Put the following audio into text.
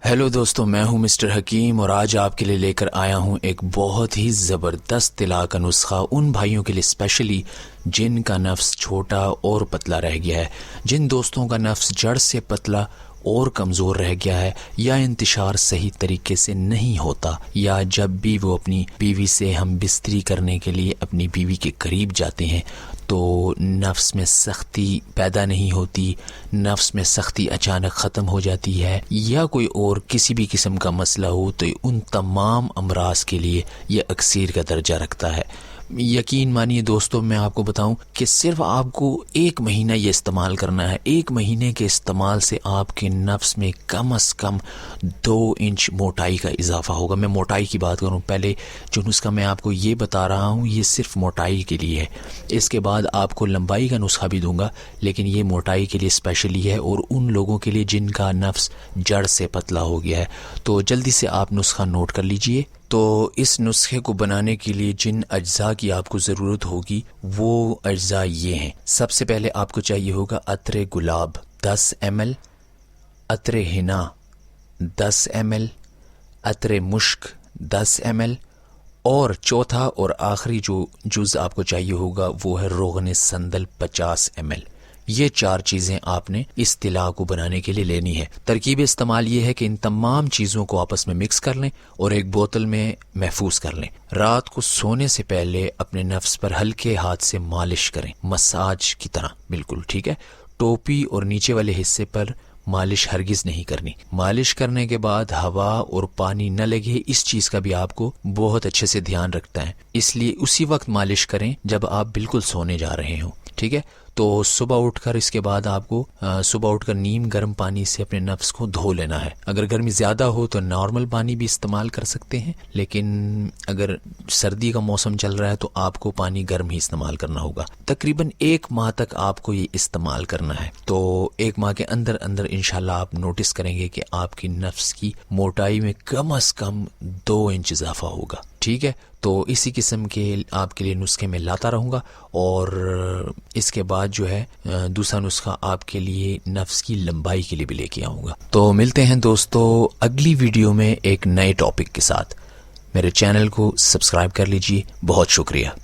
Hello दोस्तों, मैं हूं मिस्टर हकीम और आज आपके लिए लेकर आया हूं एक बहुत ही ज़बरदस्त तिला का नुस्खा उन भाइयों के लिए स्पेशली जिनका नफ्स छोटा और पतला रह गया है, जिन दोस्तों का नफ्स जड़ से पतला और कमज़ोर रह गया है, या इंतशार सही तरीके से नहीं होता, या जब भी वो अपनी बीवी से हम बिस्तरी करने के लिए अपनी बीवी के करीब जाते हैं तो नफ्स में सख्ती पैदा नहीं होती, नफ्स में सख्ती अचानक ख़त्म हो जाती है, या कोई और किसी भी किस्म का मसला हो, तो उन तमाम अमराज के लिए ये अक्सीर का दर्जा रखता है। यकीन मानिए दोस्तों, मैं आपको बताऊं कि सिर्फ आपको 1 महीना ये इस्तेमाल करना है। 1 महीने के इस्तेमाल से आपके नफ्स में कम से कम 2 इंच मोटाई का इजाफा होगा। मैं मोटाई की बात करूं, पहले जो नुस्खा मैं आपको ये बता रहा हूं ये सिर्फ मोटाई के लिए है, इसके बाद आपको लंबाई का नुस्खा भी दूंगा, लेकिन ये मोटाई के लिए स्पेशली है और उन लोगों के लिए जिनका नफ्स जड़ से पतला हो गया है। तो जल्दी से आप नुस्खा नोट कर लीजिए। तो इस नुस्खे को बनाने के लिए जिन अज्जा की आपको ज़रूरत होगी वो अज्जा ये हैं। सबसे पहले आपको चाहिए होगा अत्रे गुलाब 10 ml, अत्रे हिना 10 ml, अत्रे मुश्क 10 ml, और चौथा और आखिरी जो जुज़ आपको चाहिए होगा वो है रोगन संदल 50 ml। ये 4 चीज़ें आपने इस तिला को बनाने के लिए लेनी है। तरकीब इस्तेमाल ये है कि इन तमाम चीज़ों को आपस में मिक्स कर लें और एक बोतल में महफूज कर लें। रात को सोने से पहले अपने नफ्स पर हल्के हाथ से मालिश करें, मसाज की तरह, बिल्कुल ठीक है। टोपी और नीचे वाले हिस्से पर मालिश हरगिज नहीं करनी। मालिश करने के बाद हवा और पानी न लगे, इस चीज़ का भी आपको बहुत अच्छे से ध्यान रखता है, इसलिए उसी वक्त मालिश करें जब आप बिल्कुल सोने जा रहे हो, ठीक है। तो सुबह उठकर इसके बाद आपको सुबह उठकर नीम गर्म पानी से अपने नफ्स को धो लेना है। अगर गर्मी ज़्यादा हो तो नॉर्मल पानी भी इस्तेमाल कर सकते हैं, लेकिन अगर सर्दी का मौसम चल रहा है तो आपको पानी गर्म ही इस्तेमाल करना होगा। तकरीबन 1 माह तक आपको ये इस्तेमाल करना है। तो 1 माह के अंदर अंदर इंशाल्लाह आप नोटिस करेंगे कि आपकी नफ्स की मोटाई में कम से कम 2 इंच इजाफा होगा, ठीक है। तो इसी किस्म के आपके लिए नुस्खे मैं लाता रहूँगा और इसके बाद जो है दूसरा नुस्खा आपके लिए नफ्स की लंबाई के लिए भी लेके आऊँगा। तो मिलते हैं दोस्तों अगली वीडियो में एक नए टॉपिक के साथ। मेरे चैनल को सब्सक्राइब कर लीजिए। बहुत शुक्रिया।